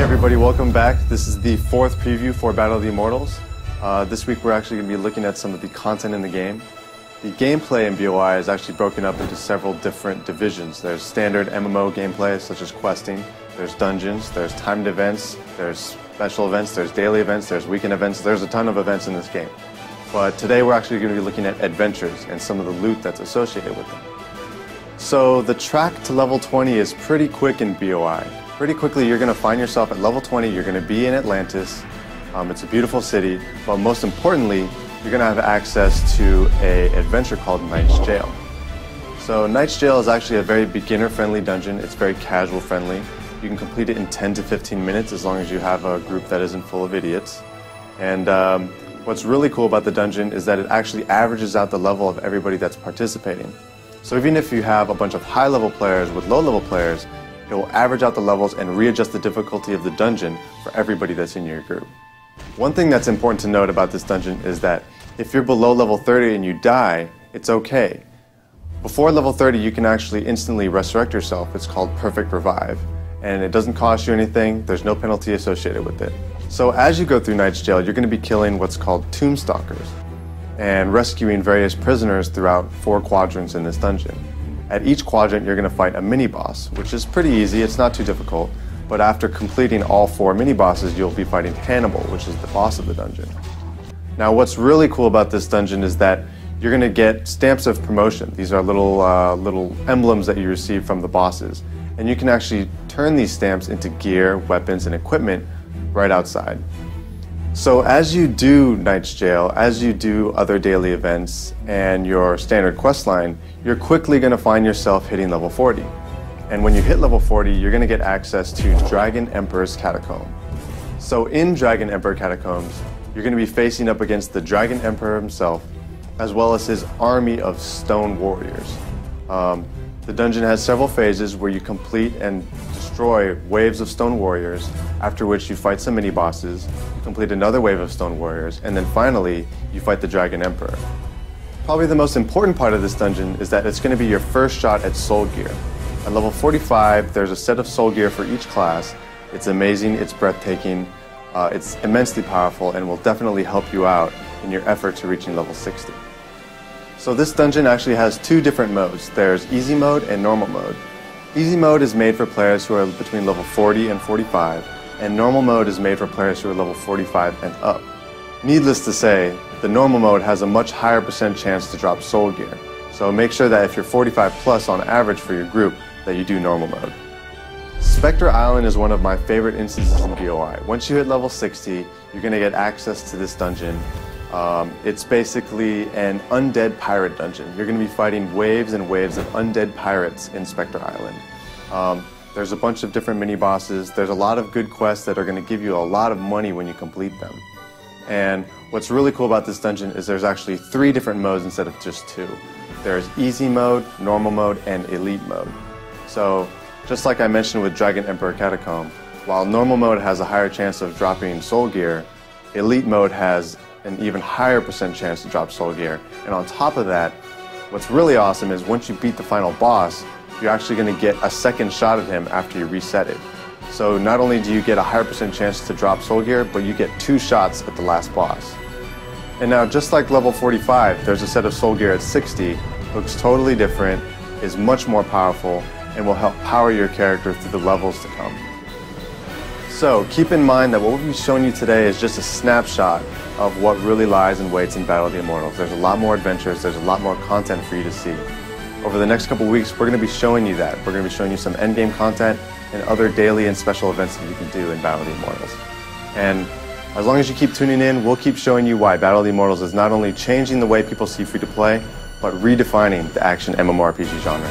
everybody, welcome back. This is the fourth preview for Battle of the Immortals. This week we're actually going to be looking at some of the content in the game. The gameplay in BOI is actually broken up into several different divisions. There's standard MMO gameplay such as questing, there's dungeons, there's timed events, there's special events, there's daily events, there's weekend events, there's a ton of events in this game. But today we're actually going to be looking at adventures and some of the loot that's associated with them. So the track to level 20 is pretty quick in BOI. Pretty quickly you're going to find yourself at level 20, you're going to be in Atlantis. It's a beautiful city, but most importantly, you're going to have access to an adventure called Knight's Jail. So Knight's Jail is actually a very beginner-friendly dungeon. It's very casual-friendly. You can complete it in 10 to 15 minutes as long as you have a group that isn't full of idiots. And what's really cool about the dungeon is that it actually averages out the level of everybody that's participating. So even if you have a bunch of high-level players with low-level players, it will average out the levels and readjust the difficulty of the dungeon for everybody that's in your group. One thing that's important to note about this dungeon is that if you're below level 30 and you die, it's okay. Before level 30, you can actually instantly resurrect yourself. It's called Perfect Revive, and it doesn't cost you anything. There's no penalty associated with it. So as you go through Knight's Jail, you're going to be killing what's called Tomb Stalkers and rescuing various prisoners throughout 4 quadrants in this dungeon. At each quadrant, you're going to fight a mini-boss, which is pretty easy. It's not too difficult. But after completing all 4 mini-bosses, you'll be fighting Hannibal, which is the boss of the dungeon. Now, what's really cool about this dungeon is that you're going to get stamps of promotion. These are little emblems that you receive from the bosses. And you can actually turn these stamps into gear, weapons, and equipment right outside. So as you do Knight's Jail, as you do other daily events and your standard quest line, you're quickly going to find yourself hitting level 40. And when you hit level 40, you're going to get access to Dragon Emperor's Catacomb. So in Dragon Emperor Catacombs, you're going to be facing up against the Dragon Emperor himself, as well as his army of stone warriors. The dungeon has several phases where you complete and destroy waves of stone warriors, after which you fight some mini-bosses, you complete another wave of stone warriors, and then finally, you fight the Dragon Emperor. Probably the most important part of this dungeon is that it's going to be your first shot at soul gear. At level 45, there's a set of soul gear for each class. It's amazing, it's breathtaking, it's immensely powerful, and will definitely help you out in your effort to reaching level 60. So this dungeon actually has 2 different modes. There's easy mode and normal mode. Easy mode is made for players who are between level 40 and 45, and normal mode is made for players who are level 45 and up. Needless to say, the normal mode has a much higher % chance to drop soul gear. So make sure that if you're 45 plus on average for your group, that you do normal mode. Spectre Island is one of my favorite instances in BOI. Once you hit level 60, you're going to get access to this dungeon. It's basically an undead pirate dungeon. You're going to be fighting waves and waves of undead pirates in Spectre Island. There's a bunch of different mini-bosses. There's a lot of good quests that are going to give you a lot of money when you complete them. And what's really cool about this dungeon is there's actually 3 different modes instead of just 2. There's easy mode, normal mode, and elite mode. So, just like I mentioned with Dragon Emperor Catacomb, while normal mode has a higher chance of dropping soul gear, elite mode has an even higher % chance to drop soul gear. And on top of that, what's really awesome is once you beat the final boss, you're actually going to get a second shot at him after you reset it. So not only do you get a higher % chance to drop soul gear, but you get 2 shots at the last boss. And now, just like level 45, there's a set of soul gear at 60, looks totally different, is much more powerful, and will help power your character through the levels to come. So keep in mind that what we've shown you today is just a snapshot of what really lies and waits in Battle of the Immortals. There's a lot more adventures, there's a lot more content for you to see. Over the next couple weeks, we're going to be showing you that. We're going to be showing you some endgame content and other daily and special events that you can do in Battle of the Immortals. And as long as you keep tuning in, we'll keep showing you why Battle of the Immortals is not only changing the way people see free-to-play, but redefining the action MMORPG genre.